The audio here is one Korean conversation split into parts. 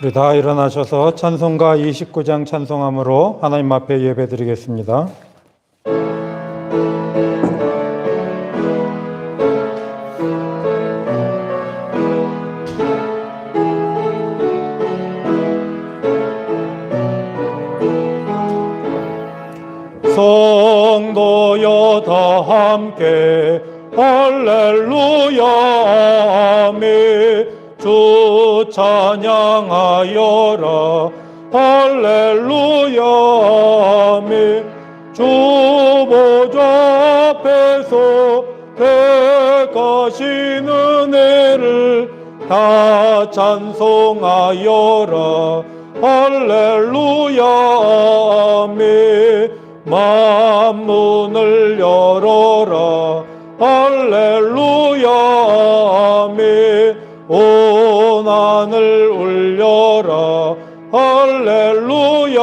우리 다 일어나셔서 찬송가 29장 찬송함으로 하나님 앞에 예배드리겠습니다. 성도여 다 함께 할렐루야 아멘. 주 찬양하여라 할렐루야 아멘. 주 보좌 앞에서 택하신 은혜를 다 찬송하여라 할렐루야 아멘. 만문을 열어라 할렐루야 아멘. 온 하늘 울려라 할렐루야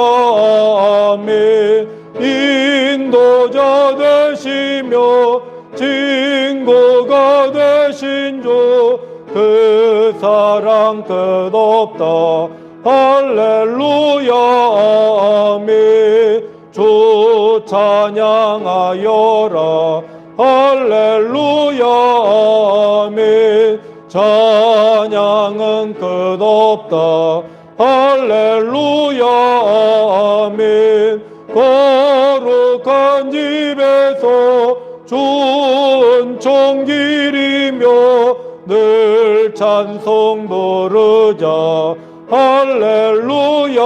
아멘. 인도자 되시며 증거가 되신 주 그 사랑 끝없다 할렐루야 아멘. 주 찬양하여라 할렐루야 아멘. 찬양은 끝없다 할렐루야 아멘. 거룩한 집에서 주은총 기리며 늘 찬송 부르자 할렐루야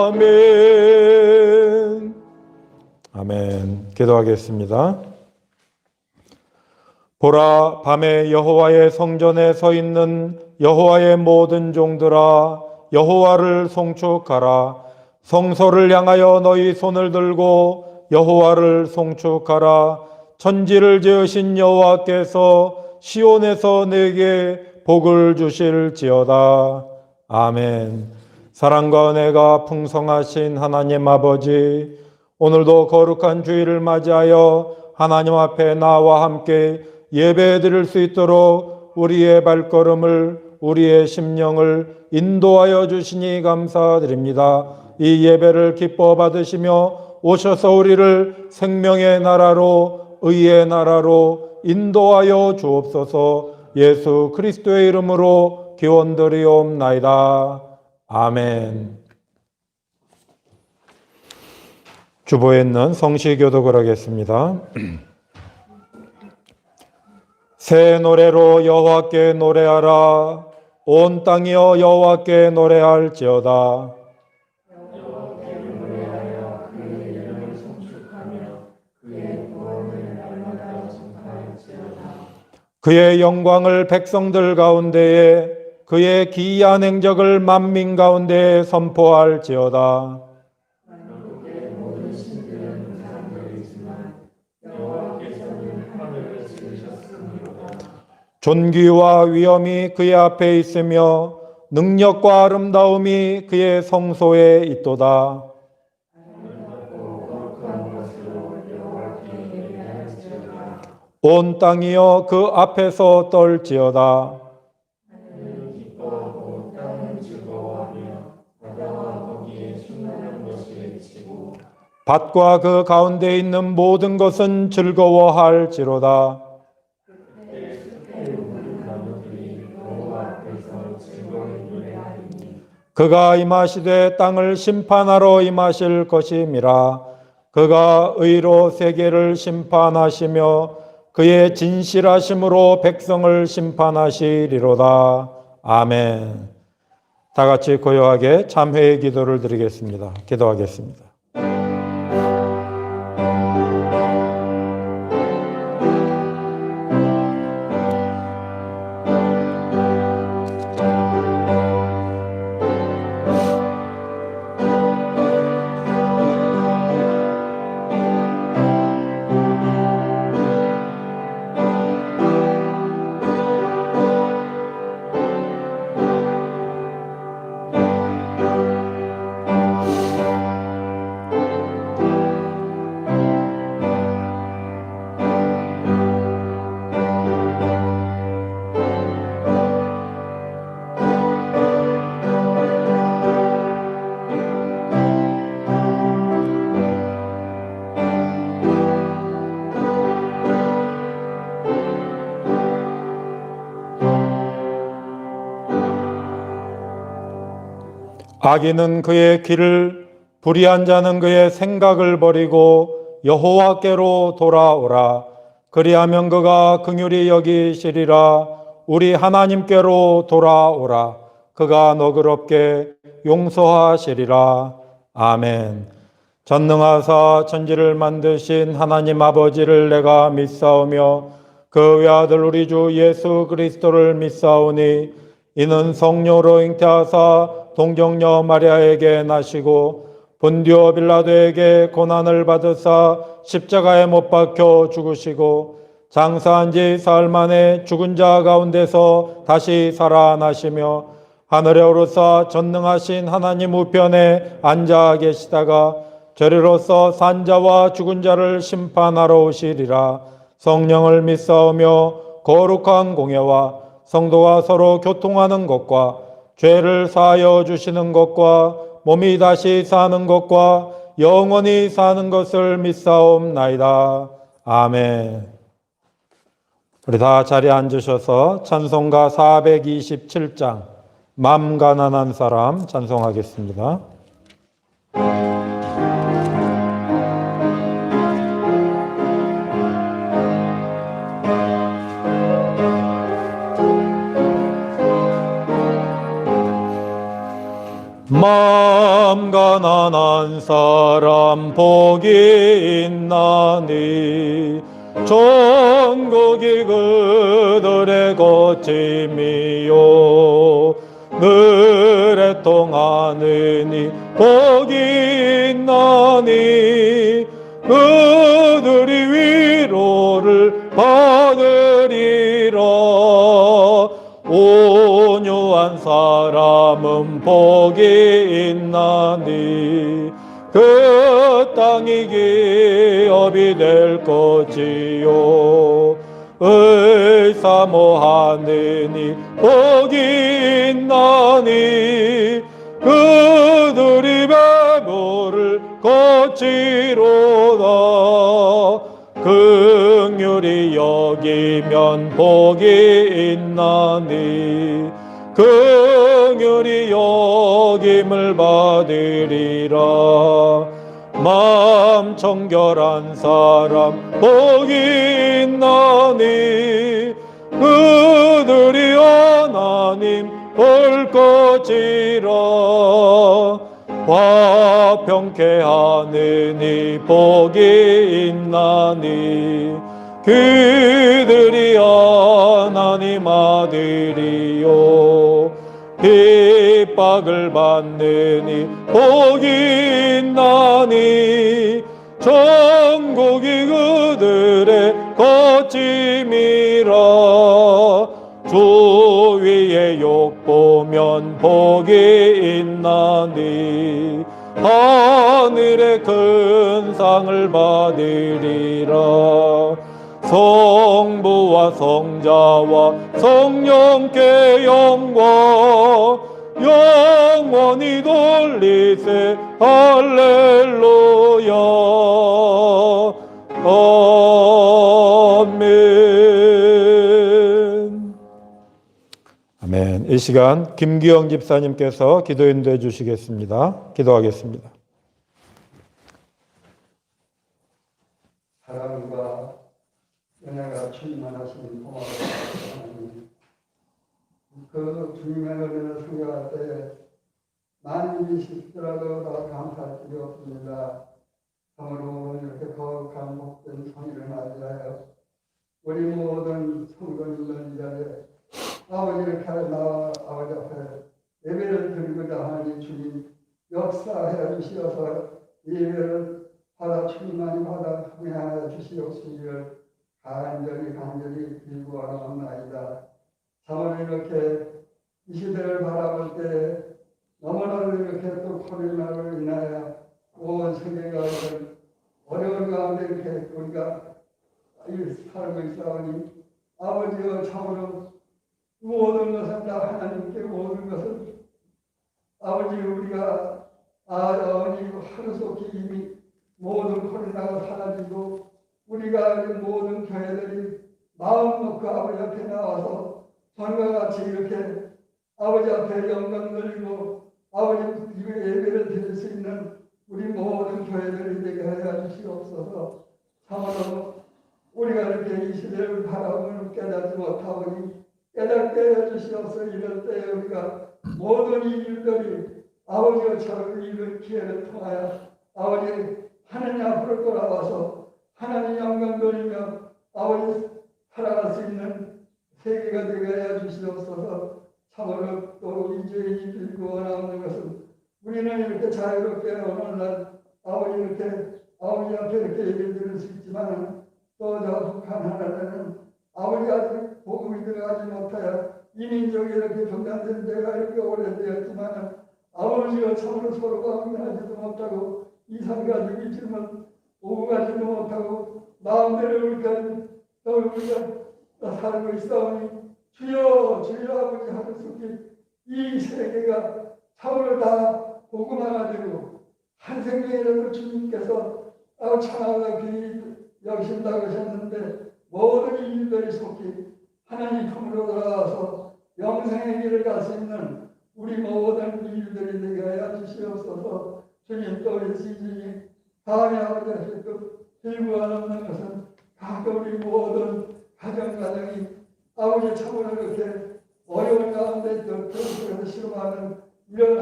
아멘. 아멘. 기도하겠습니다. 보라, 밤에 여호와의 성전에 서 있는 여호와의 모든 종들아, 여호와를 송축하라. 성소를 향하여 너희 손을 들고 여호와를 송축하라. 천지를 지으신 여호와께서 시온에서 내게 복을 주실지어다. 아멘. 사랑과 은혜가 풍성하신 하나님 아버지, 오늘도 거룩한 주일을 맞이하여 하나님 앞에 나와 함께 예배드릴 수 있도록 우리의 발걸음을, 우리의 심령을 인도하여 주시니 감사드립니다. 이 예배를 기뻐 받으시며 오셔서 우리를 생명의 나라로, 의의 나라로 인도하여 주옵소서. 예수 그리스도의 이름으로 기원드리옵나이다. 아멘. 주보에 있는 성시교독을 하겠습니다. 새 노래로 여호와께 노래하라. 온 땅이여 여호와께 노래할지어다. 그의 영광을 백성들 가운데에, 그의 기이한 행적을 만민 가운데에 선포할지어다. 존귀와 위엄이 그의 앞에 있으며 능력과 아름다움이 그의 성소에 있도다. 온 땅이여 그 앞에서 떨지어다. 밭과 그 가운데 있는 모든 것은 즐거워할지로다. 그가 임하시되 땅을 심판하러 임하실 것임이라. 그가 의로 세계를 심판하시며 그의 진실하심으로 백성을 심판하시리로다. 아멘. 다 같이 고요하게 참회의 기도를 드리겠습니다. 기도하겠습니다. 악인은 그의 길을, 불의한 자는 그의 생각을 버리고 여호와께로 돌아오라. 그리하면 그가 긍휼히 여기시리라. 우리 하나님께로 돌아오라. 그가 너그럽게 용서하시리라. 아멘. 전능하사 천지를 만드신 하나님 아버지를 내가 믿사오며 그 외아들 우리 주 예수 그리스도를 믿사오니 이는 성령으로 잉태하사 동정녀 마리아에게 나시고 본디오 빌라도에게 고난을 받으사 십자가에 못 박혀 죽으시고 장사한 지 사흘 만에 죽은 자 가운데서 다시 살아나시며 하늘에 오르사 전능하신 하나님 우편에 앉아 계시다가 저리로서 산자와 죽은 자를 심판하러 오시리라. 성령을 믿사오며 거룩한 공예와 성도가 서로 교통하는 것과 죄를 사하여 주시는 것과 몸이 다시 사는 것과 영원히 사는 것을 믿사옵나이다. 아멘. 우리 다 자리에 앉으셔서 찬송가 427장 맘 가난한 사람 찬송하겠습니다. 맘 가난한 사람 복이 있나니 천국이 그들의 거침이요 늘에 통하느니 복이 있나니 그들이 위로를 받으리라. 온유한 사람은 복이 있나니 그 땅이 기업이 될 거지요. 의사모하느니 복이 있나니 그들이 배부를 거지로다. 긍휼히 여기면 복이 있나니 긍휼히 여김을 받으리라. 마음 청결한 사람 복이 있나니 그들이 하나님 볼 것이라. 화평케 하느니 복이 있나니 그들이 하나님 아들이요. 핍박을 받느니 복이 있나니 천국이 그들의 거침이라. 주 위에 욕 보면 복이 있나니 하늘의 큰 상을 받으리라. 성부와 성자와 성령께 영광 영원히 돌리세. 할렐루야. 아멘. 아멘. 이 시간 김기영 집사님께서 기도 인도해 주시겠습니다. 기도하겠습니다. 사랑과 은혜가 충만하신 고마우신 하나님, 그 주님의 은혜를 생각할 때 많은 일이 있더라도 더 감사할 길이 없습니다. 참으로 이렇게 거룩한 복된 성일을 맞이하여 우리 모든 성도님들 이 자리에 아버지를 가려 나와 아버지 앞에 예배를 드리고자 하니 주님 역사해 주시어서 예배를 받아 충만히 받아 통행하여 주시옵시기를 간절히 빌구하옵나이다. 참으로 이렇게 이 시대를 바라볼 때 너무나도 이렇게 또 코로나로 인하여 온 세계가 어려운 가운데 이렇게 우리가 살고 있사오니 아버지여 참으로 모든 것은 다 하나님께 모든 것은 아버지 우리가 하루 속히 이미 모든 코로나가 사라지고 우리가 모든 교회들이 마음 놓고 아버지 앞에 나와서 전과 같이 이렇게 아버지 앞에 영광 돌리고 아버지 이 예배를 드릴 수 있는 우리 모든 교회들이 되게 하여 주시옵소서. 참으로 우리가 이렇게 이 시대를 바라보는 깨닫지 못하오니 깨닫게 해 주시옵소서. 이럴 때 우리가 모든 이 일들이 아버지와 저를 이룬 기회를 통하여 아버지 하나님 앞으로 돌아와서 하나님 영광 돌리며 아버지 살아갈 수 있는 세계가 되게 하여 주시옵소서. 참으로 또 이제이 빌고 원하는 것은 우리는 이렇게 자유롭게 오늘날 아버지 이렇게 아버지 앞에 이렇게 얘기를 들을 수 있지만 또 저 북한 하나라는 아버지 아직 복음이 들어가지 못하여 이민족이 이렇게 분단된 데가 이렇게 오래되었지만 아버지가 참으로 서로가 응하지도 못하고 이상 가지고 있지만 오고 가지도 못하고 마음대로 우리가 살고 있사오니 주여 주여 아버지 하셨으니 이 세계가 참으로 다 복음 하나 되고 한 생명이라도 주님께서 참아가 귀히 여기신다고 하셨는데 모든 일들이 속히 하나님 품으로 돌아와서 영생의 길을 갈 수 있는 우리 모든 일들이 되게 하여 주시옵소서. 주님 또 우리 시즌이 다음에 아버지 또 일부가 넘는 것은 가끔 우리 모든 가정이 아버지 참으로 그렇게 어려운 가운데 그래서 실험하는 이런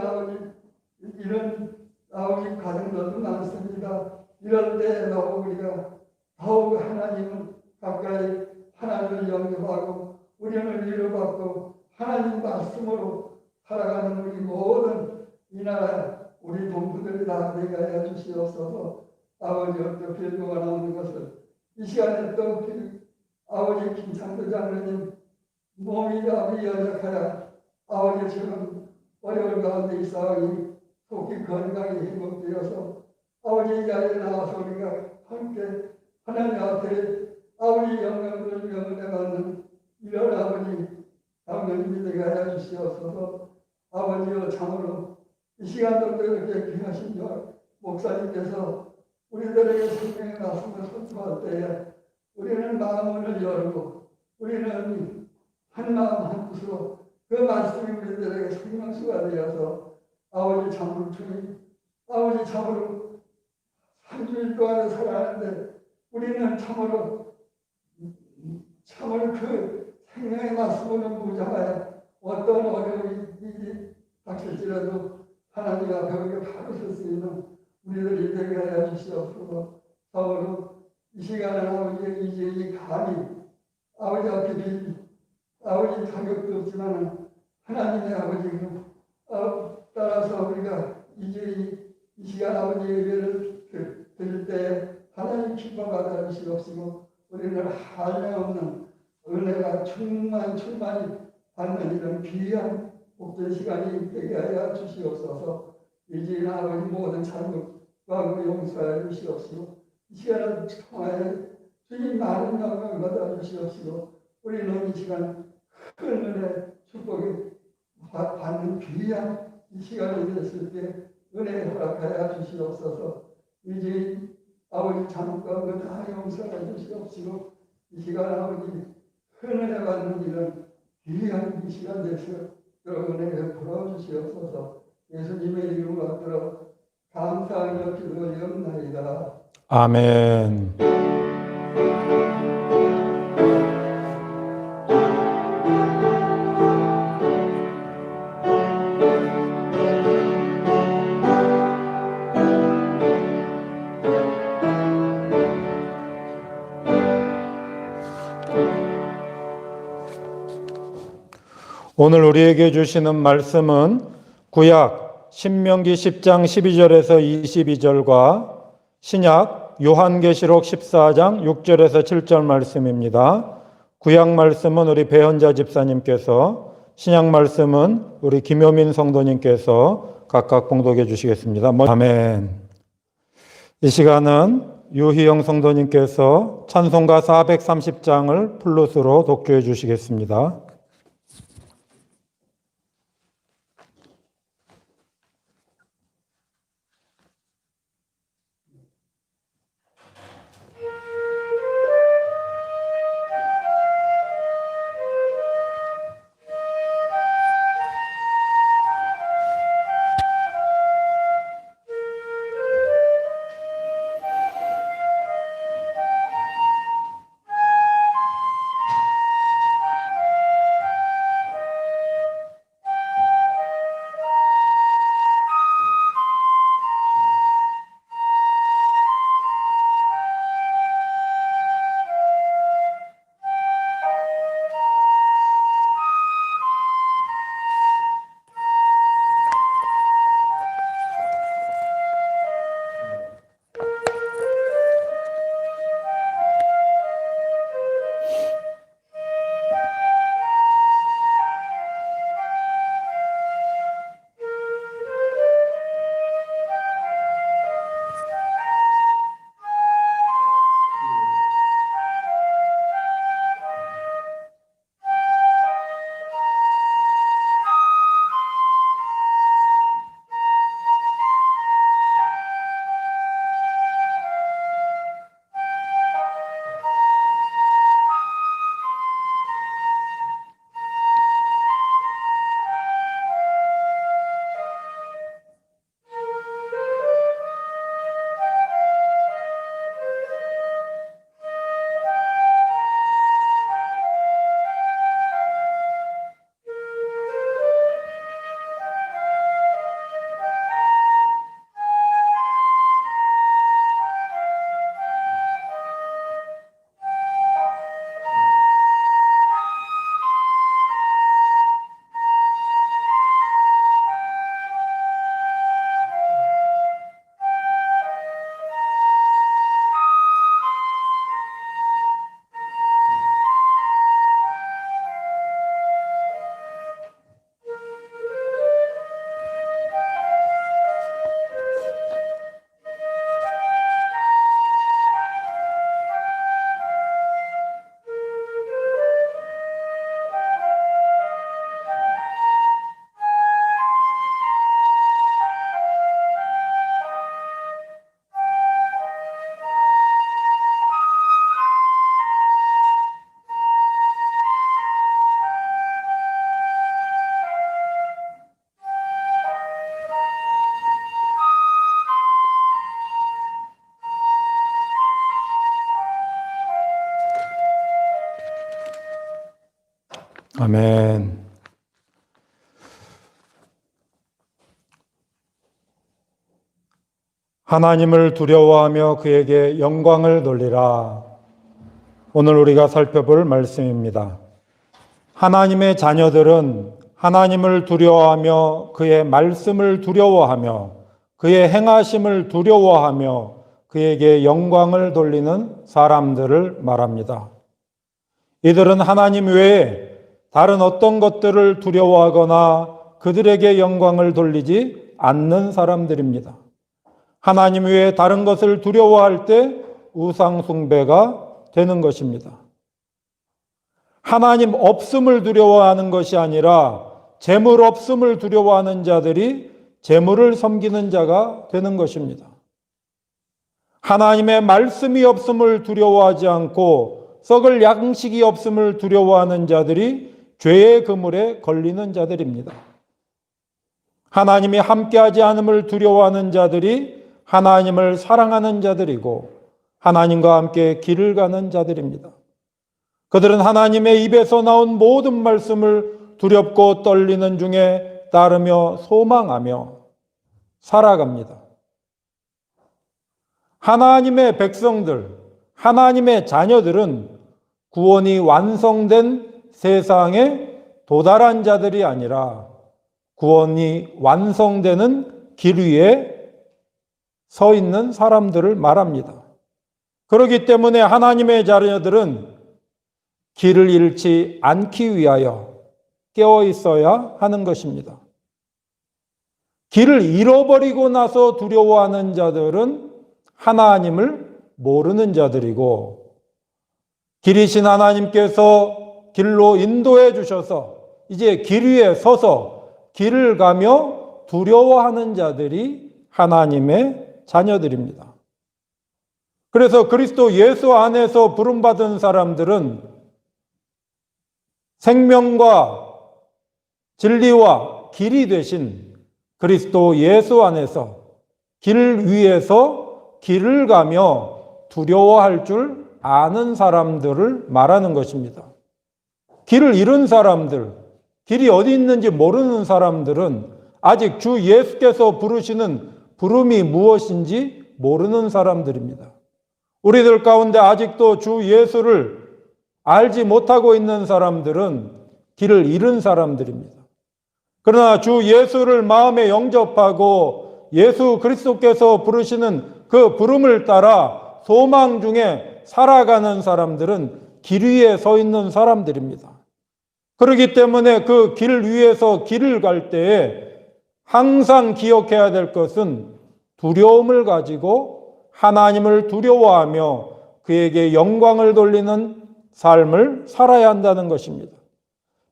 아버지 가정들도 많습니다. 이럴 때 우리가 더욱 하나님은 가까이 하나님을 영접하고 우리는 위로받고 하나님 말씀으로 살아가는 우리 모든 이 나라 우리 동포들이 다 되게 하여 주시옵소서. 아버지 또 빌고가 나오는 것을 이 시간에 또 아버지 김창도 장로님 몸이 아버지 연약하여 아버지 지금 어려운 가운데 있사오니 속히 건강히 회복되어서 아버지 이 자리에 나와서 우리가 함께 하나님 앞에 아버지 영광을 은혜 받는 이런 아버지 장로님이 되게 하여 주시옵소서. 아버지여 참으로 이 시간도 이렇게 귀하신 목사님께서 우리들에게 생명의 말씀을 선포할 때에 우리는 마음을 열고 우리는 한 마음 한 뜻으로 그 말씀이 우리들에게 생명수가 되어서 아버지 참으로 주님 아버지 참으로 한 주일 동안에 살아가는데 우리는 참으로 그 생명의 말씀으로 무장하여 어떤 어려움이 닥칠지라도 하나님 앞에 우리가 바로 설 수 있는 우리들이 되게 하여 주시옵소서. 참으로 이 시간에 아버지 이제 이 감히 아버지 앞에 아버지 자격도 없지만 하나님의 아버지 따라서 우리가 이제 이 시간 아버지 예배를 드릴 때 하나님 기뻐 받아 주시옵시고 우리는 한량없는 은혜가 충만히 받는 이런 귀한 복된 시간이 되게 하여 주시옵소서. 이제 아버지 모든 잘못과 용서하여 주시옵시고 이 시간을 통하여 주님 많은 영광을 받아 주시옵시고 우리는 이 시간 큰 은혜 축복을 받는 귀한 이 시간이 됐을 때 은혜 허락하여 주시옵소서. 이제 아버지 잘못과 다 용서하여 주시옵시고 이 시간 아버지 큰 은혜 받는 이런 귀한 이 시간 되시어 은혜 베풀어 주시옵소서. 예수님의 이름으로 받들어 감사하며 기도하옵나이다. 아멘. 오늘 우리에게 주시는 말씀은 구약 신명기 10장 12절에서 22절과 신약 요한계시록 14장 6절에서 7절 말씀입니다. 구약 말씀은 우리 배현자 집사님께서, 신약 말씀은 우리 김효민 성도님께서 각각 봉독해 주시겠습니다. 아멘. 이 시간은 유희영 성도님께서 찬송가 430장을 플룻으로 독주해 주시겠습니다. 아멘. 하나님을 두려워하며 그에게 영광을 돌리라. 오늘 우리가 살펴볼 말씀입니다. 하나님의 자녀들은 하나님을 두려워하며 그의 말씀을 두려워하며 그의 행하심을 두려워하며 그에게 영광을 돌리는 사람들을 말합니다. 이들은 하나님 외에 다른 어떤 것들을 두려워하거나 그들에게 영광을 돌리지 않는 사람들입니다. 하나님 외에 다른 것을 두려워할 때 우상 숭배가 되는 것입니다. 하나님 없음을 두려워하는 것이 아니라 재물 없음을 두려워하는 자들이 재물을 섬기는 자가 되는 것입니다. 하나님의 말씀이 없음을 두려워하지 않고 썩을 양식이 없음을 두려워하는 자들이 죄의 그물에 걸리는 자들입니다. 하나님이 함께하지 않음을 두려워하는 자들이 하나님을 사랑하는 자들이고 하나님과 함께 길을 가는 자들입니다. 그들은 하나님의 입에서 나온 모든 말씀을 두렵고 떨리는 중에 따르며 소망하며 살아갑니다. 하나님의 백성들, 하나님의 자녀들은 구원이 완성된 세상에 도달한 자들이 아니라 구원이 완성되는 길 위에 서 있는 사람들을 말합니다. 그렇기 때문에 하나님의 자녀들은 길을 잃지 않기 위하여 깨어 있어야 하는 것입니다. 길을 잃어버리고 나서 두려워하는 자들은 하나님을 모르는 자들이고 길이신 하나님께서 길로 인도해 주셔서 이제 길 위에 서서 길을 가며 두려워하는 자들이 하나님의 자녀들입니다. 그래서 그리스도 예수 안에서 부름받은 사람들은 생명과 진리와 길이 되신 그리스도 예수 안에서 길 위에서 길을 가며 두려워할 줄 아는 사람들을 말하는 것입니다. 길을 잃은 사람들, 길이 어디 있는지 모르는 사람들은 아직 주 예수께서 부르시는 부름이 무엇인지 모르는 사람들입니다. 우리들 가운데 아직도 주 예수를 알지 못하고 있는 사람들은 길을 잃은 사람들입니다. 그러나 주 예수를 마음에 영접하고 예수 그리스도께서 부르시는 그 부름을 따라 소망 중에 살아가는 사람들은 길 위에 서 있는 사람들입니다. 그렇기 때문에 그 길 위에서 길을 갈 때에 항상 기억해야 될 것은 두려움을 가지고 하나님을 두려워하며 그에게 영광을 돌리는 삶을 살아야 한다는 것입니다.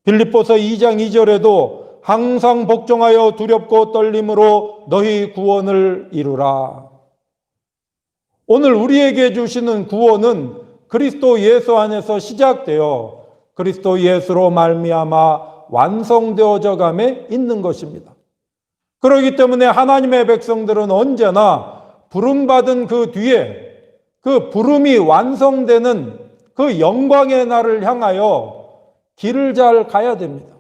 빌립보서 2장 2절에도 항상 복종하여 두렵고 떨림으로 너희 구원을 이루라. 오늘 우리에게 주시는 구원은 그리스도 예수 안에서 시작되어 그리스도 예수로 말미암아 완성되어져 감에 있는 것입니다. 그렇기 때문에 하나님의 백성들은 언제나 부름받은 그 뒤에 그 부름이 완성되는 그 영광의 날을 향하여 길을 잘 가야 됩니다.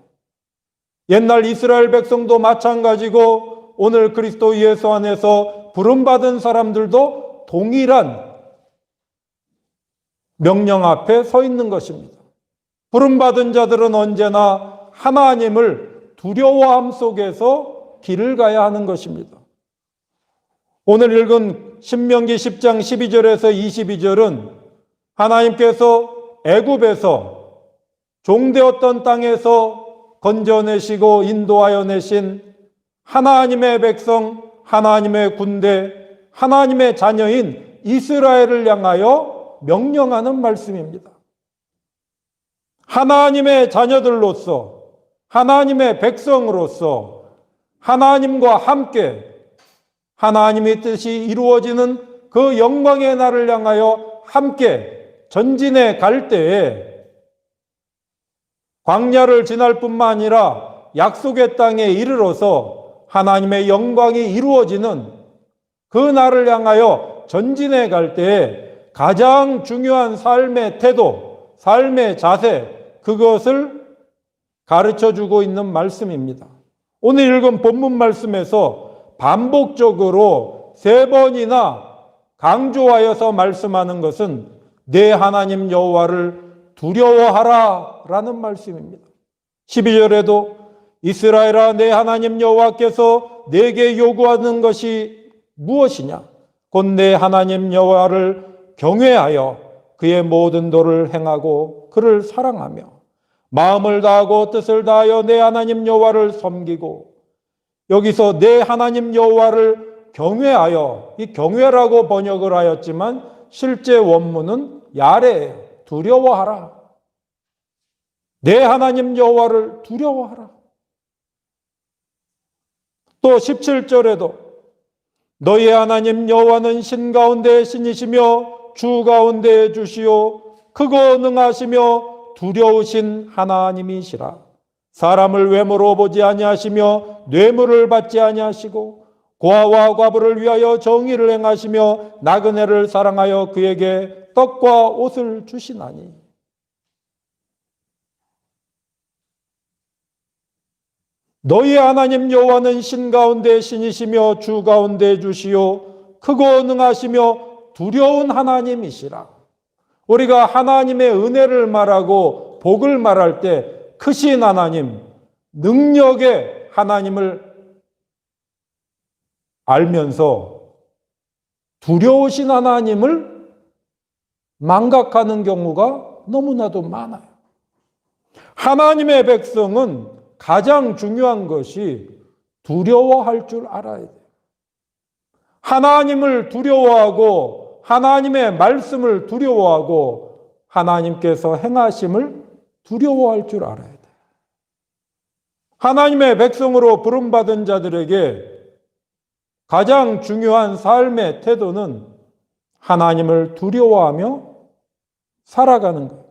옛날 이스라엘 백성도 마찬가지고 오늘 그리스도 예수 안에서 부름받은 사람들도 동일한 명령 앞에 서 있는 것입니다. 부름받은 자들은 언제나 하나님을 두려워함 속에서 길을 가야 하는 것입니다. 오늘 읽은 신명기 10장 12절에서 22절은 하나님께서 애굽에서 종되었던 땅에서 건져내시고 인도하여 내신 하나님의 백성, 하나님의 군대, 하나님의 자녀인 이스라엘을 향하여 명령하는 말씀입니다. 하나님의 자녀들로서, 하나님의 백성으로서 하나님과 함께 하나님의 뜻이 이루어지는 그 영광의 날을 향하여 함께 전진해 갈 때에 광야를 지날 뿐만 아니라 약속의 땅에 이르러서 하나님의 영광이 이루어지는 그 날을 향하여 전진해 갈 때에 가장 중요한 삶의 태도, 삶의 자세, 그것을 가르쳐주고 있는 말씀입니다. 오늘 읽은 본문 말씀에서 반복적으로 3번이나 강조하여서 말씀하는 것은 내 하나님 여호와를 두려워하라 라는 말씀입니다. 12절에도 이스라엘아 내 하나님 여호와께서 내게 요구하는 것이 무엇이냐? 곧 내 하나님 여호와를 경외하여 그의 모든 도를 행하고 그를 사랑하며 마음을 다하고 뜻을 다하여 내 하나님 여호와를 섬기고, 여기서 내 하나님 여호와를 경외하여, 이 경외라고 번역을 하였지만 실제 원문은 야레예요. 두려워하라. 내 하나님 여호와를 두려워하라. 또 17절에도 너희 하나님 여호와는 신 가운데 신이시며 주 가운데 주시요 크고 능하시며 두려우신 하나님이시라. 사람을 외모로 보지 아니하시며 뇌물을 받지 아니하시고 고아와 과부를 위하여 정의를 행하시며 나그네를 사랑하여 그에게 떡과 옷을 주시나니. 너희 하나님 여호와는 신 가운데 신이시며 주 가운데 주시요 크고 능하시며 두려운 하나님이시라. 우리가 하나님의 은혜를 말하고 복을 말할 때 크신 하나님, 능력의 하나님을 알면서 두려우신 하나님을 망각하는 경우가 너무나도 많아요. 하나님의 백성은 가장 중요한 것이 두려워할 줄 알아야 돼요. 하나님을 두려워하고 하나님의 말씀을 두려워하고 하나님께서 행하심을 두려워할 줄 알아야 돼요. 하나님의 백성으로 부름받은 자들에게 가장 중요한 삶의 태도는 하나님을 두려워하며 살아가는 거예요.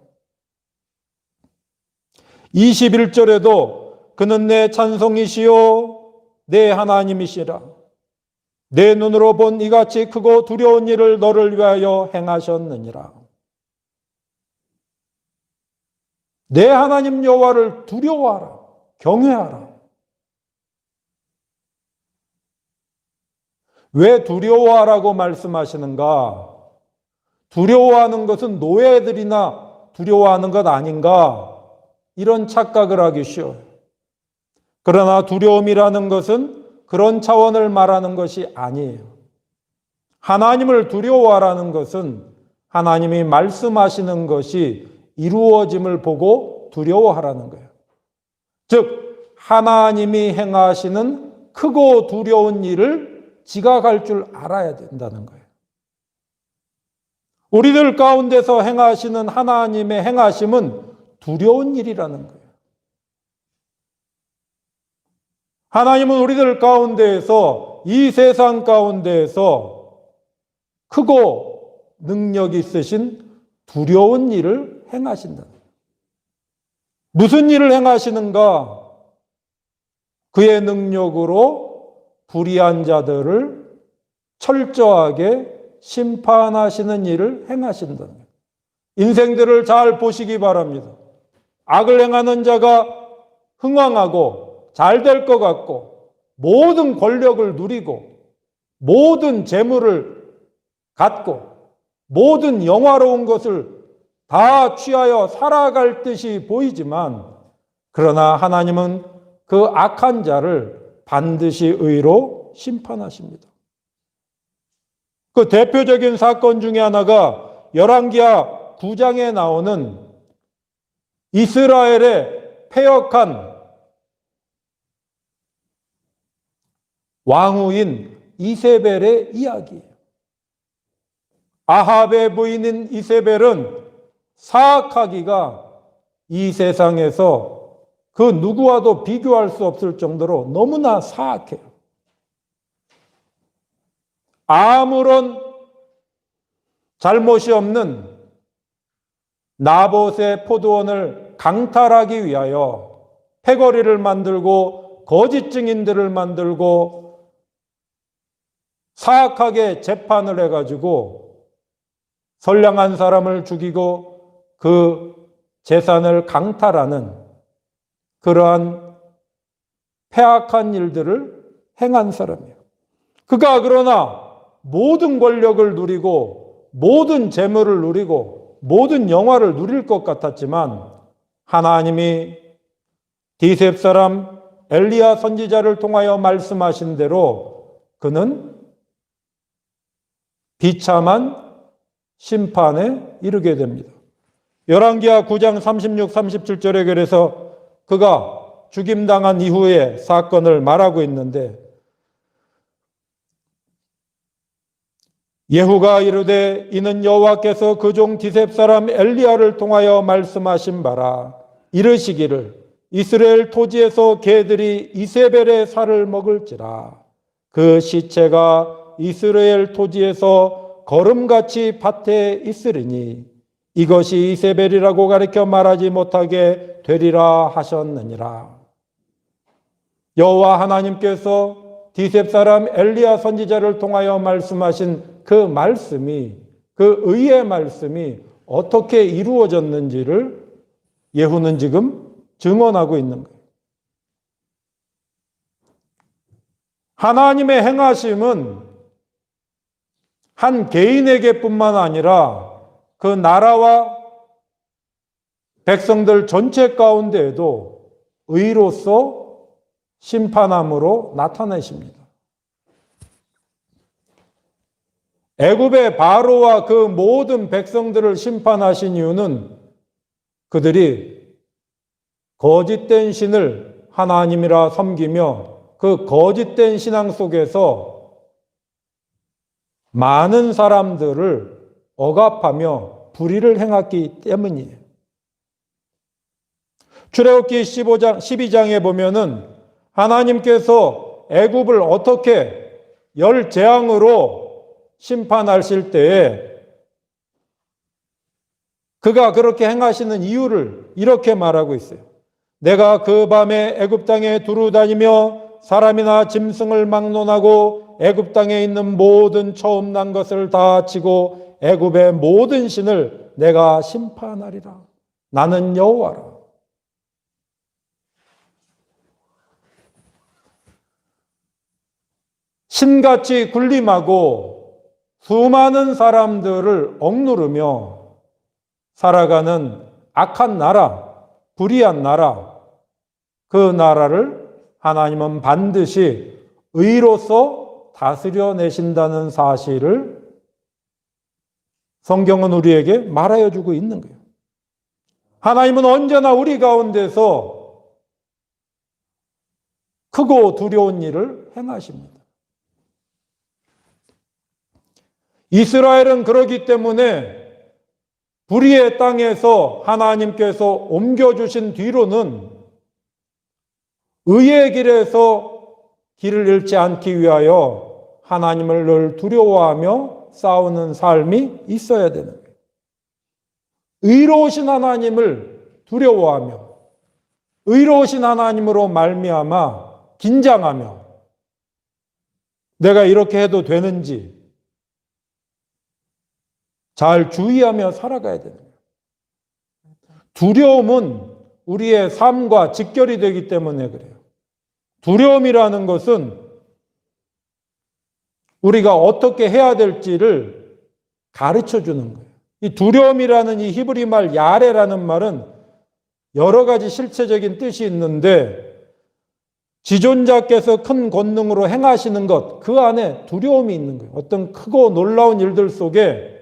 21절에도 그는 내 찬송이시요 내 하나님이시라. 내 눈으로 본 이같이 크고 두려운 일을 너를 위하여 행하셨느니라. 내 하나님 여호와를 두려워하라. 경외하라. 왜 두려워하라고 말씀하시는가? 두려워하는 것은 노예들이나 두려워하는 것 아닌가? 이런 착각을 하기 쉬워요. 그러나 두려움이라는 것은 그런 차원을 말하는 것이 아니에요. 하나님을 두려워하라는 것은 하나님이 말씀하시는 것이 이루어짐을 보고 두려워하라는 거예요. 즉 하나님이 행하시는 크고 두려운 일을 지각할 줄 알아야 된다는 거예요. 우리들 가운데서 행하시는 하나님의 행하심은 두려운 일이라는 거예요. 하나님은 우리들 가운데에서 이 세상 가운데에서 크고 능력 있으신 두려운 일을 행하신다. 무슨 일을 행하시는가? 그의 능력으로 불의한 자들을 철저하게 심판하시는 일을 행하신다. 인생들을 잘 보시기 바랍니다. 악을 행하는 자가 흥왕하고 잘 될 것 같고 모든 권력을 누리고 모든 재물을 갖고 모든 영화로운 것을 다 취하여 살아갈 듯이 보이지만, 그러나 하나님은 그 악한 자를 반드시 의로 심판하십니다. 그 대표적인 사건 중에 하나가 열왕기하 9장에 나오는 이스라엘의 패역한 왕후인 이세벨의 이야기예요. 아합의 부인인 이세벨은 사악하기가 이 세상에서 그 누구와도 비교할 수 없을 정도로 너무나 사악해요. 아무런 잘못이 없는 나봇의 포도원을 강탈하기 위하여 패거리를 만들고 거짓 증인들을 만들고 사악하게 재판을 해가지고 선량한 사람을 죽이고 그 재산을 강탈하는 그러한 패악한 일들을 행한 사람이에요. 그가 그러나 모든 권력을 누리고 모든 재물을 누리고 모든 영화를 누릴 것 같았지만 하나님이 디셉 사람 엘리야 선지자를 통하여 말씀하신 대로 그는 비참한 심판에 이르게 됩니다. 열왕기하 9장 36, 37절에 그래서 그가 죽임당한 이후의 사건을 말하고 있는데 예후가 이르되 이는 여호와께서 그 종 디셉 사람 엘리야를 통하여 말씀하신 바라 이르시기를 이스라엘 토지에서 개들이 이세벨의 살을 먹을지라 그 시체가 이스라엘 토지에서 거름같이 밭에 있으리니 이것이 이세벨이라고 가리켜 말하지 못하게 되리라 하셨느니라. 여호와 하나님께서 디셉 사람 엘리야 선지자를 통하여 말씀하신 그 말씀이, 그 의의 말씀이 어떻게 이루어졌는지를 예후는 지금 증언하고 있는 거예요. 하나님의 행하심은 한 개인에게뿐만 아니라 그 나라와 백성들 전체 가운데에도 의로서 심판함으로 나타내십니다. 애굽의 바로와 그 모든 백성들을 심판하신 이유는 그들이 거짓된 신을 하나님이라 섬기며 그 거짓된 신앙 속에서 많은 사람들을 억압하며 불의를 행했기 때문이에요. 출애굽기 12장에 보면은 하나님께서 애굽을 어떻게 열 재앙으로 심판하실 때에 그가 그렇게 행하시는 이유를 이렇게 말하고 있어요. 내가 그 밤에 애굽 땅에 두루 다니며 사람이나 짐승을 막론하고 애굽 땅에 있는 모든 처음 난 것을 다 치고 애굽의 모든 신을 내가 심판하리라. 나는 여호와라. 신같이 군림하고 수많은 사람들을 억누르며 살아가는 악한 나라, 불의한 나라, 그 나라를 하나님은 반드시 의로서 다스려내신다는 사실을 성경은 우리에게 말하여 주고 있는 거예요. 하나님은 언제나 우리 가운데서 크고 두려운 일을 행하십니다. 이스라엘은 그러기 때문에 불의의 땅에서 하나님께서 옮겨주신 뒤로는 의의 길에서 길을 잃지 않기 위하여 하나님을 늘 두려워하며 싸우는 삶이 있어야 되는 거예요. 의로우신 하나님을 두려워하며 의로우신 하나님으로 말미암아 긴장하며 내가 이렇게 해도 되는지 잘 주의하며 살아가야 되는 거예요. 두려움은 우리의 삶과 직결이 되기 때문에 그래요. 두려움이라는 것은 우리가 어떻게 해야 될지를 가르쳐 주는 거예요. 이 두려움이라는 이 히브리 말 야레라는 말은 여러 가지 실체적인 뜻이 있는데 지존자께서 큰 권능으로 행하시는 것, 그 안에 두려움이 있는 거예요. 어떤 크고 놀라운 일들 속에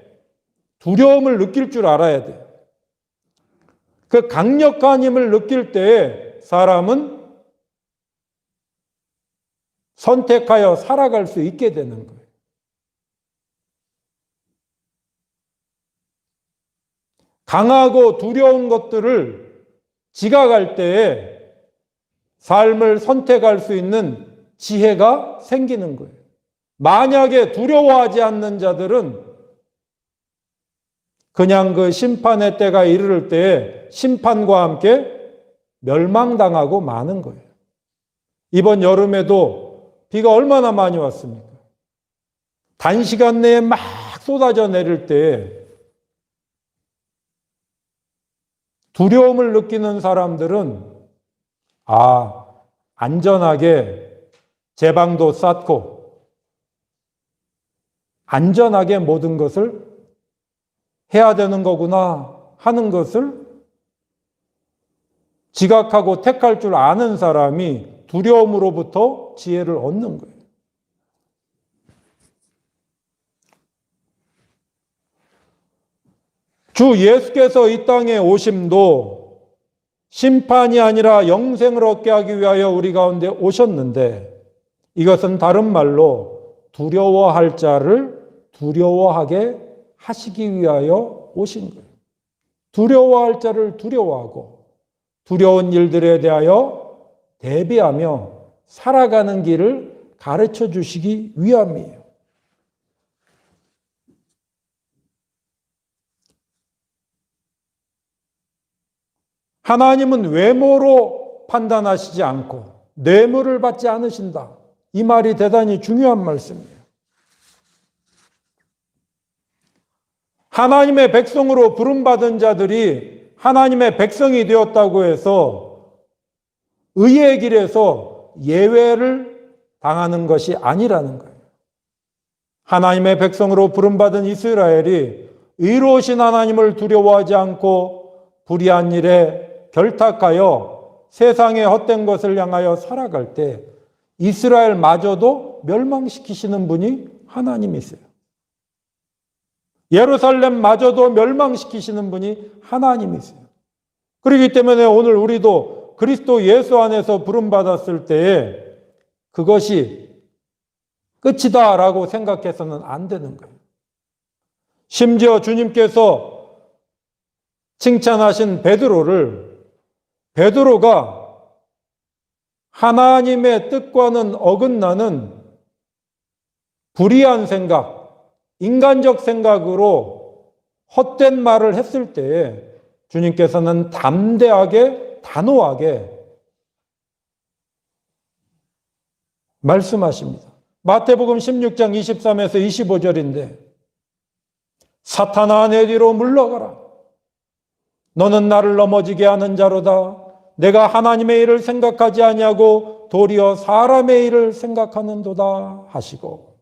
두려움을 느낄 줄 알아야 돼요. 그 강력한 힘을 느낄 때에 사람은 선택하여 살아갈 수 있게 되는 거예요. 강하고 두려운 것들을 지각할 때에 삶을 선택할 수 있는 지혜가 생기는 거예요. 만약에 두려워하지 않는 자들은 그냥 그 심판의 때가 이르를 때에 심판과 함께 멸망당하고 마는 거예요. 이번 여름에도 비가 얼마나 많이 왔습니까? 단시간 내에 막 쏟아져 내릴 때에 두려움을 느끼는 사람들은 안전하게 제 방도 쌓고 안전하게 모든 것을 해야 되는 거구나 하는 것을 지각하고 택할 줄 아는 사람이 두려움으로부터 지혜를 얻는 거예요. 주 예수께서 이 땅에 오심도 심판이 아니라 영생을 얻게 하기 위하여 우리 가운데 오셨는데, 이것은 다른 말로 두려워할 자를 두려워하게 하시기 위하여 오신 거예요. 두려워할 자를 두려워하고 두려운 일들에 대하여 대비하며 살아가는 길을 가르쳐 주시기 위함이에요. 하나님은 외모로 판단하시지 않고 뇌물을 받지 않으신다. 이 말이 대단히 중요한 말씀이에요. 하나님의 백성으로 부름받은 자들이 하나님의 백성이 되었다고 해서 의의 길에서 예외를 당하는 것이 아니라는 거예요. 하나님의 백성으로 부름받은 이스라엘이 의로우신 하나님을 두려워하지 않고 불의한 일에 결탁하여 세상의 헛된 것을 향하여 살아갈 때 이스라엘마저도 멸망시키시는 분이 하나님이세요. 예루살렘마저도 멸망시키시는 분이 하나님이세요. 그렇기 때문에 오늘 우리도 그리스도 예수 안에서 부름받았을 때에 그것이 끝이다라고 생각해서는 안 되는 거예요. 심지어 주님께서 칭찬하신 베드로가 하나님의 뜻과는 어긋나는 불의한 생각, 인간적 생각으로 헛된 말을 했을 때에 주님께서는 담대하게, 단호하게 말씀하십니다. 마태복음 16장 23에서 25절인데 사탄아 내 뒤로 물러가라. 너는 나를 넘어지게 하는 자로다. 내가 하나님의 일을 생각하지 아니하고 도리어 사람의 일을 생각하는도다 하시고,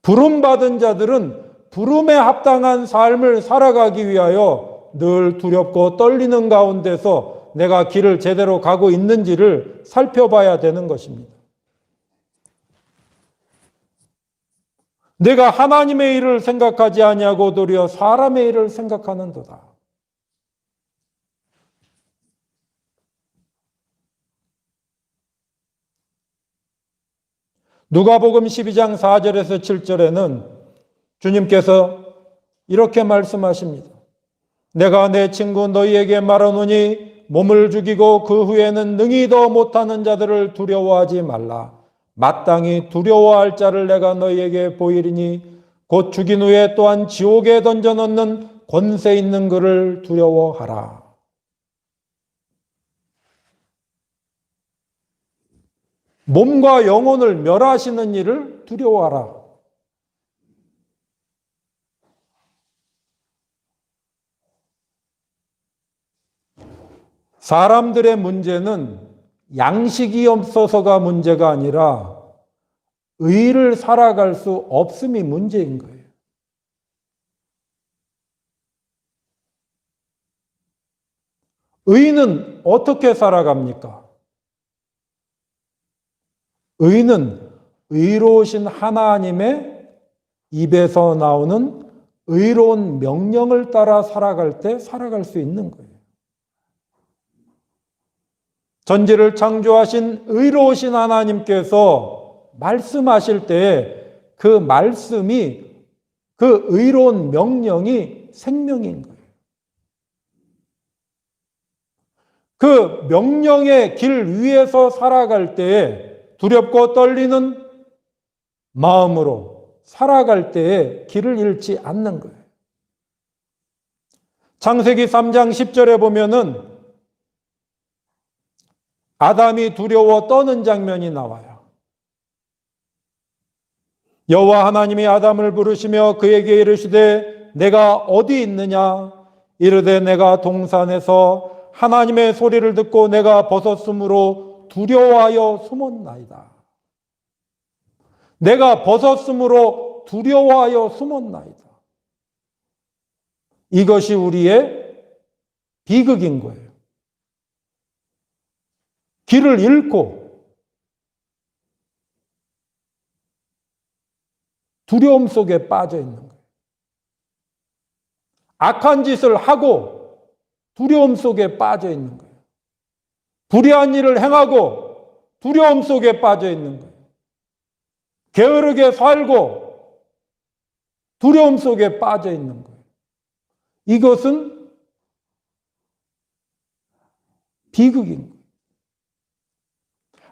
부름받은 자들은 부름에 합당한 삶을 살아가기 위하여 늘 두렵고 떨리는 가운데서 내가 길을 제대로 가고 있는지를 살펴봐야 되는 것입니다. 내가 하나님의 일을 생각하지 아니하고 도리어 사람의 일을 생각하는도다. 누가복음 12장 4절에서 7절에는 주님께서 이렇게 말씀하십니다. 내가 내 친구 너희에게 말하노니 몸을 죽이고 그 후에는 능히 더 못하는 자들을 두려워하지 말라. 마땅히 두려워할 자를 내가 너희에게 보이리니 곧 죽인 후에 또한 지옥에 던져넣는 권세 있는 그를 두려워하라. 몸과 영혼을 멸하시는 일을 두려워하라. 사람들의 문제는 양식이 없어서가 문제가 아니라 의를 살아갈 수 없음이 문제인 거예요. 의는 어떻게 살아갑니까? 의는 의로우신 하나님의 입에서 나오는 의로운 명령을 따라 살아갈 때 살아갈 수 있는 거예요. 전지를 창조하신 의로우신 하나님께서 말씀하실 때 그 말씀이, 그 의로운 명령이 생명인 거예요. 그 명령의 길 위에서 살아갈 때에 두렵고 떨리는 마음으로 살아갈 때에 길을 잃지 않는 거예요. 창세기 3장 10절에 보면은 아담이 두려워 떠는 장면이 나와요. 여호와 하나님이 아담을 부르시며 그에게 이르시되 내가 어디 있느냐? 이르되 내가 동산에서 하나님의 소리를 듣고 내가 벗었으므로 두려워하여 숨었나이다. 내가 벗었으므로 두려워하여 숨었나이다. 이것이 우리의 비극인 거예요. 길을 잃고 두려움 속에 빠져 있는 거예요. 악한 짓을 하고 두려움 속에 빠져 있는 거예요. 불의한 일을 행하고 두려움 속에 빠져 있는 거예요. 게으르게 살고 두려움 속에 빠져 있는 거예요. 이것은 비극인 거예요.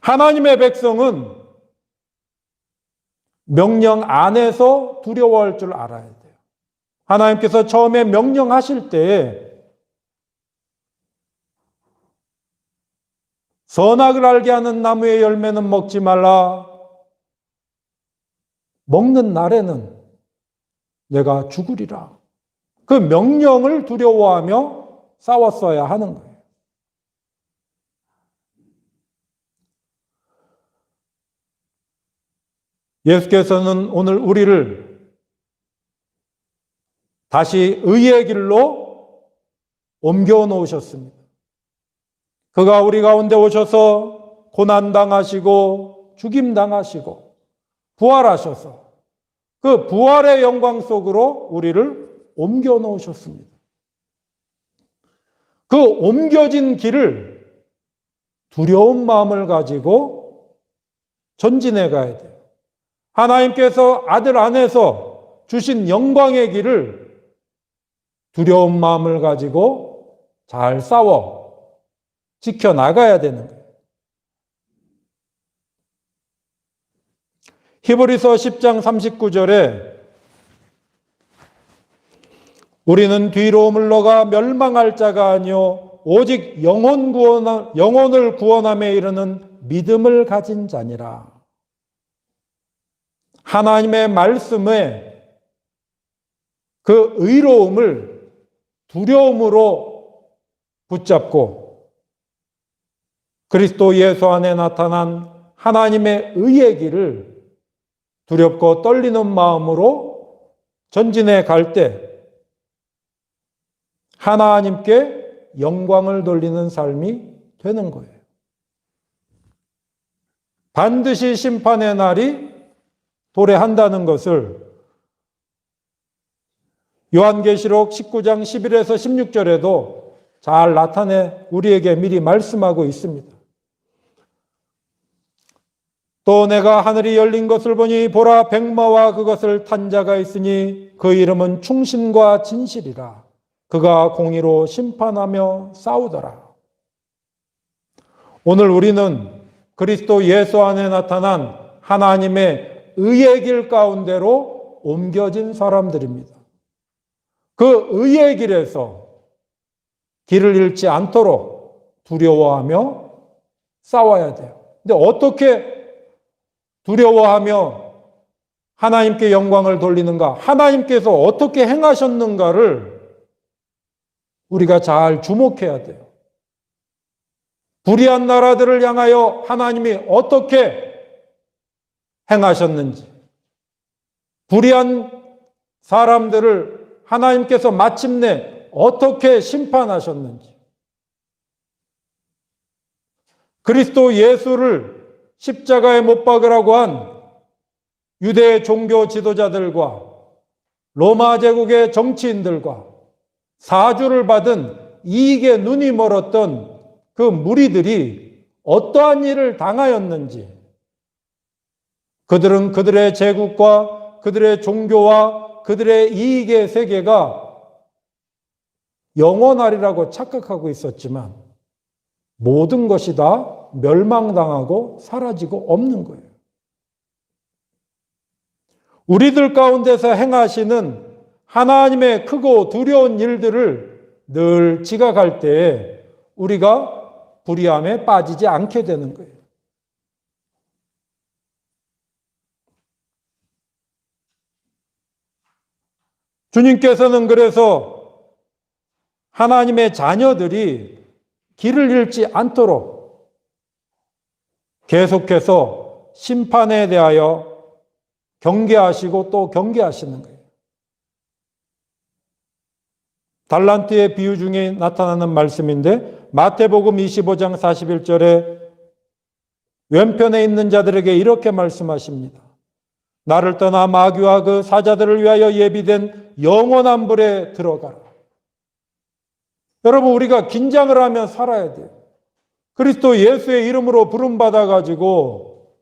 하나님의 백성은 명령 안에서 두려워할 줄 알아야 돼요. 하나님께서 처음에 명령하실 때에 선악을 알게 하는 나무의 열매는 먹지 말라. 먹는 날에는 내가 죽으리라. 그 명령을 두려워하며 싸웠어야 하는 거예요. 예수께서는 오늘 우리를 다시 의의 길로 옮겨 놓으셨습니다. 그가 우리 가운데 오셔서 고난당하시고 죽임당하시고 부활하셔서 그 부활의 영광 속으로 우리를 옮겨 놓으셨습니다. 그 옮겨진 길을 두려운 마음을 가지고 전진해 가야 돼요. 하나님께서 아들 안에서 주신 영광의 길을 두려운 마음을 가지고 잘 싸워 지켜나가야 되는 거예요. 히브리서 10장 39절에 우리는 뒤로 물러가 멸망할 자가 아니요 오직 영혼을 구원함에 이르는 믿음을 가진 자니라. 하나님의 말씀에 그 의로움을 두려움으로 붙잡고 그리스도 예수 안에 나타난 하나님의 의의 길을 두렵고 떨리는 마음으로 전진해 갈 때 하나님께 영광을 돌리는 삶이 되는 거예요. 반드시 심판의 날이 도래한다는 것을 요한계시록 19장 11에서 16절에도 잘 나타내 우리에게 미리 말씀하고 있습니다. 또 내가 하늘이 열린 것을 보니 보라 백마와 그것을 탄 자가 있으니 그 이름은 충신과 진실이라. 그가 공의로 심판하며 싸우더라. 오늘 우리는 그리스도 예수 안에 나타난 하나님의 의의 길 가운데로 옮겨진 사람들입니다. 그 의의 길에서 길을 잃지 않도록 두려워하며 싸워야 돼요. 근데 어떻게 두려워하며 하나님께 영광을 돌리는가? 하나님께서 어떻게 행하셨는가를 우리가 잘 주목해야 돼요. 불의한 나라들을 향하여 하나님이 어떻게 행하셨는지, 불의한 사람들을 하나님께서 마침내 어떻게 심판하셨는지, 그리스도 예수를 십자가에 못 박으라고 한 유대 종교 지도자들과 로마 제국의 정치인들과 사주를 받은 이익에 눈이 멀었던 그 무리들이 어떠한 일을 당하였는지, 그들은 그들의 제국과 그들의 종교와 그들의 이익의 세계가 영원하리라고 착각하고 있었지만 모든 것이 다 멸망당하고 사라지고 없는 거예요. 우리들 가운데서 행하시는 하나님의 크고 두려운 일들을 늘 지각할 때에 우리가 불의함에 빠지지 않게 되는 거예요. 주님께서는 그래서 하나님의 자녀들이 길을 잃지 않도록 계속해서 심판에 대하여 경계하시고 또 경계하시는 거예요. 달란트의 비유 중에 나타나는 말씀인데 마태복음 25장 41절에 왼편에 있는 자들에게 이렇게 말씀하십니다. 나를 떠나 마귀와 그 사자들을 위하여 예비된 영원한 불에 들어가라. 여러분, 우리가 긴장을 하며 살아야 돼요. 그리스도 예수의 이름으로 부름받아가지고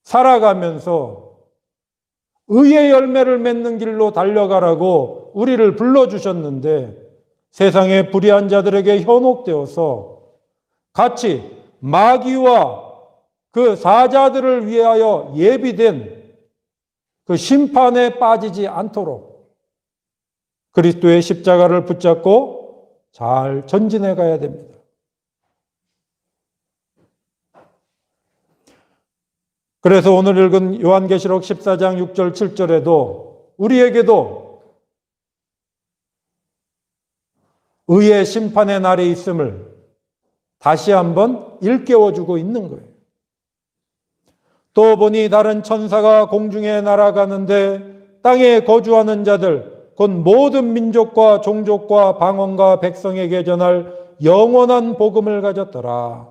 살아가면서 의의 열매를 맺는 길로 달려가라고 우리를 불러주셨는데 세상의 불의한 자들에게 현혹되어서 같이 마귀와 그 사자들을 위하여 예비된 그 심판에 빠지지 않도록 그리스도의 십자가를 붙잡고 잘 전진해 가야 됩니다. 그래서 오늘 읽은 요한계시록 14장 6절 7절에도 우리에게도 의의 심판의 날이 있음을 다시 한번 일깨워주고 있는 거예요. 또 보니 다른 천사가 공중에 날아가는데 땅에 거주하는 자들 곧 모든 민족과 종족과 방언과 백성에게 전할 영원한 복음을 가졌더라.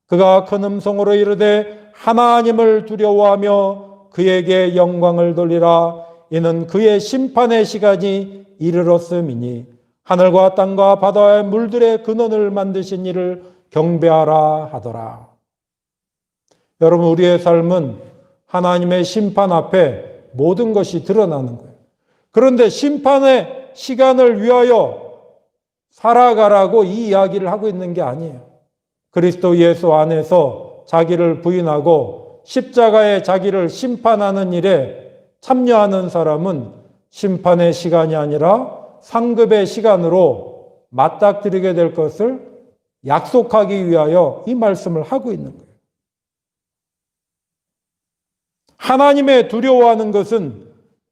그가 큰 음성으로 이르되 하나님을 두려워하며 그에게 영광을 돌리라. 이는 그의 심판의 시간이 이르렀음이니 하늘과 땅과 바다의 물들의 근원을 만드신 이를 경배하라 하더라. 여러분, 우리의 삶은 하나님의 심판 앞에 모든 것이 드러나는 거예요. 그런데 심판의 시간을 위하여 살아가라고 이 이야기를 하고 있는 게 아니에요. 그리스도 예수 안에서 자기를 부인하고 십자가에 자기를 심판하는 일에 참여하는 사람은 심판의 시간이 아니라 상급의 시간으로 맞닥뜨리게 될 것을 약속하기 위하여 이 말씀을 하고 있는 거예요.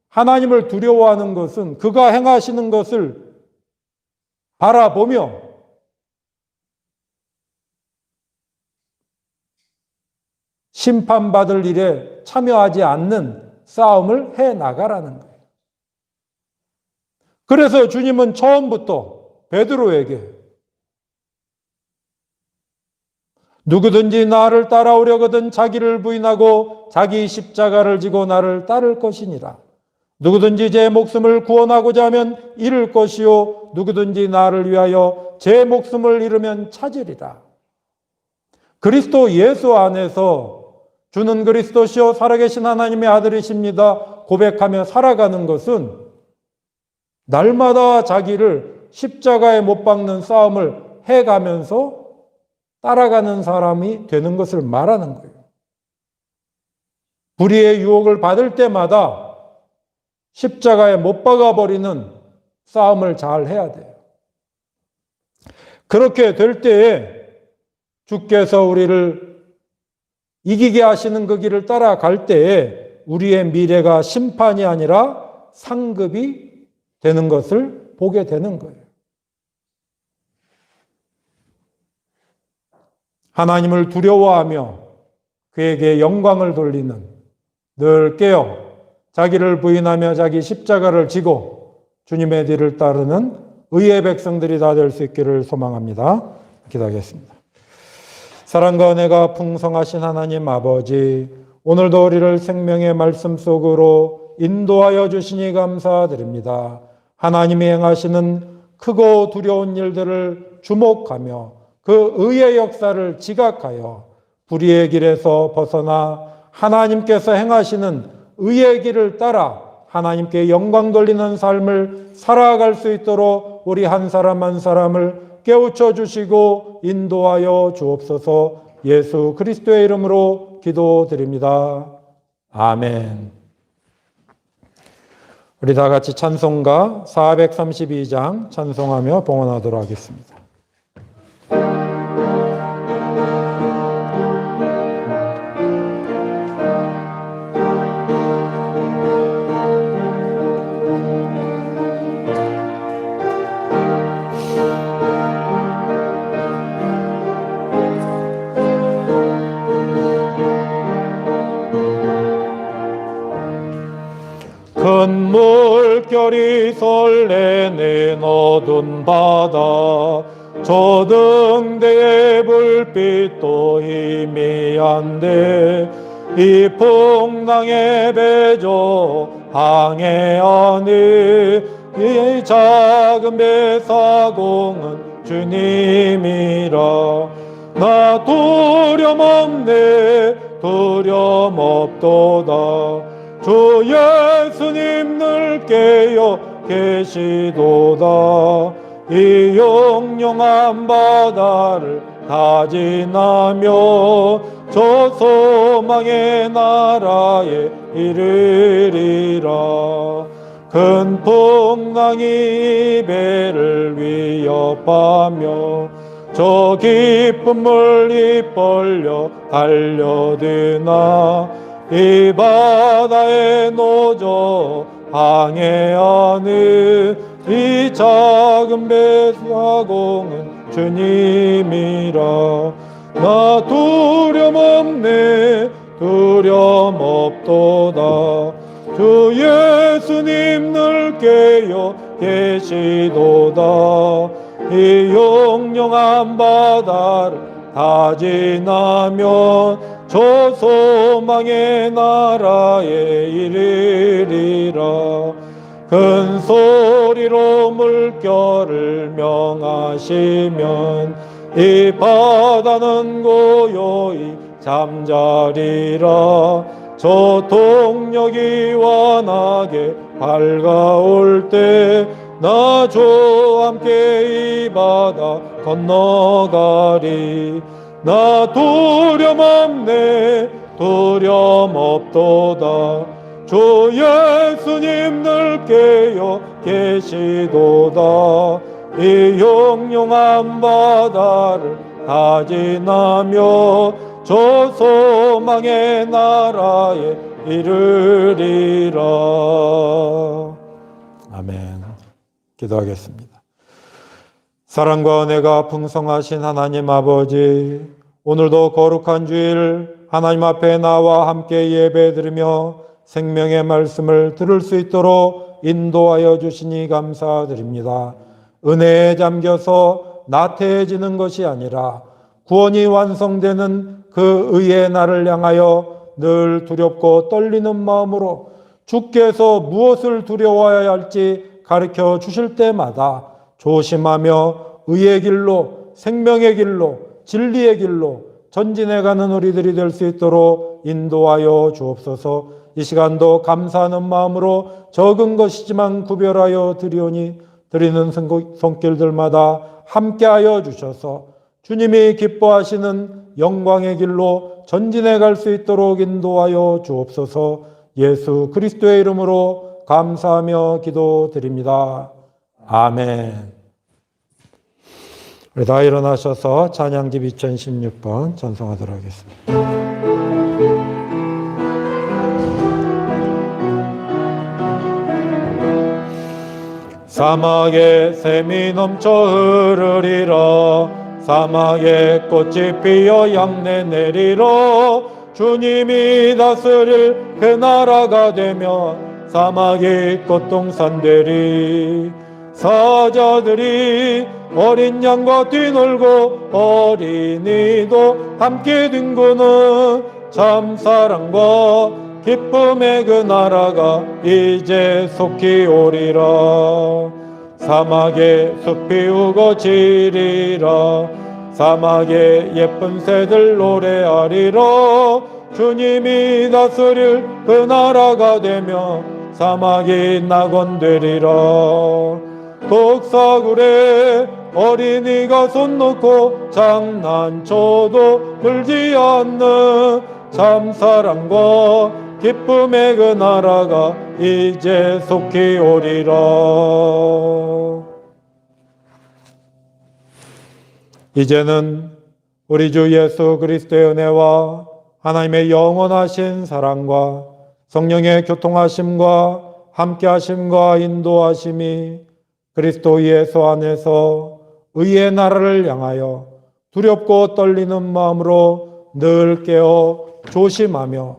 하나님을 두려워하는 것은 그가 행하시는 것을 바라보며 심판받을 일에 참여하지 않는 싸움을 해 나가라는 거예요. 그래서 주님은 처음부터 베드로에게 누구든지 나를 따라오려거든 자기를 부인하고 자기 십자가를 지고 나를 따를 것이니라. 누구든지 제 목숨을 구원하고자 하면 잃을 것이요 누구든지 나를 위하여 제 목숨을 잃으면 찾으리라. 그리스도 예수 안에서 주는 그리스도시요 살아계신 하나님의 아들이십니다 고백하며 살아가는 것은 날마다 자기를 십자가에 못 박는 싸움을 해가면서 따라가는 사람이 되는 것을 말하는 거예요. 불의의 유혹을 받을 때마다 십자가에 못 박아버리는 싸움을 잘 해야 돼요. 그렇게 될 때에 주께서 우리를 이기게 하시는 그 길을 따라갈 때에 우리의 미래가 심판이 아니라 상급이 되는 것을 보게 되는 거예요. 하나님을 두려워하며 그에게 영광을 돌리는 늘 깨어 자기를 부인하며 자기 십자가를 지고 주님의 뒤를 따르는 의의 백성들이 다 될 수 있기를 소망합니다. 기도하겠습니다. 사랑과 은혜가 풍성하신 하나님 아버지, 오늘도 우리를 생명의 말씀 속으로 인도하여 주시니 감사드립니다. 하나님이 행하시는 크고 두려운 일들을 주목하며 그 의의 역사를 지각하여 불의의 길에서 벗어나 하나님께서 행하시는 의의 길을 따라 하나님께 영광 돌리는 삶을 살아갈 수 있도록 우리 한 사람 한 사람을 깨우쳐 주시고 인도하여 주옵소서. 예수 그리스도의 이름으로 기도드립니다. 아멘. 우리 다 같이 찬송가 432장 찬송하며 봉헌하도록 하겠습니다. 바다 조등대의 불빛도 희미한데 이 풍랑의 배조 항해하니 이 작은 배사공은 주님이라. 나 두려움없네 두려움없도다. 주 예수님 늘 깨어 계시도다. 이 용용한 바다를 다 지나며 저 소망의 나라에 이르리라. 큰 풍랑이 배를 위협하며 저 깊은 물이 벌려 달려드나 이 바다에 노저 항해하는 이 작은 배사공은 주님이라. 나 두려움없네 두려움없도다. 주 예수님 늘 깨어 계시도다. 이 용용한 바다를 다 지나면 저 소망의 나라에 이르리라. 큰 소리로 물결을 명하시면 이 바다는 고요히 잠자리라. 저 동력이 완하게 밝아올 때 나 주와 함께 이 바다 건너가리. 나 두려움없네 두려움없도다. 주 예수님 늘 깨어 계시도다. 이 용용한 바다를 다 지나며 저 소망의 나라에 이르리라. 아멘. 기도하겠습니다. 사랑과 은혜가 풍성하신 하나님 아버지, 오늘도 거룩한 주일 하나님 앞에 나와 함께 예배드리며 생명의 말씀을 들을 수 있도록 인도하여 주시니 감사드립니다. 은혜에 잠겨서 나태해지는 것이 아니라 구원이 완성되는 그 의의 날을 향하여 늘 두렵고 떨리는 마음으로 주께서 무엇을 두려워해야 할지 가르쳐 주실 때마다 조심하며 의의 길로, 생명의 길로, 진리의 길로 전진해가는 우리들이 될 수 있도록 인도하여 주옵소서. 이 시간도 감사하는 마음으로 적은 것이지만 구별하여 드리오니 드리는 손길들마다 함께하여 주셔서 주님이 기뻐하시는 영광의 길로 전진해 갈 수 있도록 인도하여 주옵소서. 예수 그리스도의 이름으로 감사하며 기도드립니다. 아멘. 우리 다 일어나셔서 찬양집 2016번 전송하도록 하겠습니다. 사막에 샘이 넘쳐 흐르리라. 사막에 꽃이 피어 양내 내리라. 주님이 다스릴 그 나라가 되면 사막이 꽃동산되리. 사자들이 어린 양과 뛰놀고 어린이도 함께 뒹구는 참 사랑과 기쁨의 그 나라가 이제 속히 오리라. 사막에 숲이 우거지리라. 사막에 예쁜 새들 노래하리라. 주님이 다스릴 그 나라가 되며 사막이 낙원되리라. 독사굴에 어린이가 손 놓고 장난쳐도 물지 않는 참 사랑과 기쁨의 그 나라가 이제 속히 오리라. 이제는 우리 주 예수 그리스도의 은혜와 하나님의 영원하신 사랑과 성령의 교통하심과 함께하심과 인도하심이 그리스도 예수 안에서 의의 나라를 향하여 두렵고 떨리는 마음으로 늘 깨어 조심하며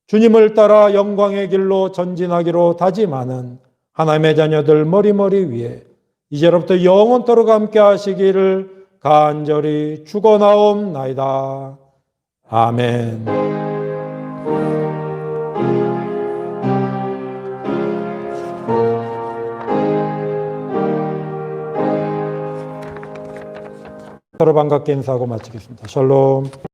주님을 따라 영광의 길로 전진하기로 다짐하는 하나님의 자녀들 머리머리 위에 이제로부터 영원토록 함께 하시기를 간절히 축원하옵나이다. 아멘. 서로 반갑게 인사하고 마치겠습니다. 샬롬.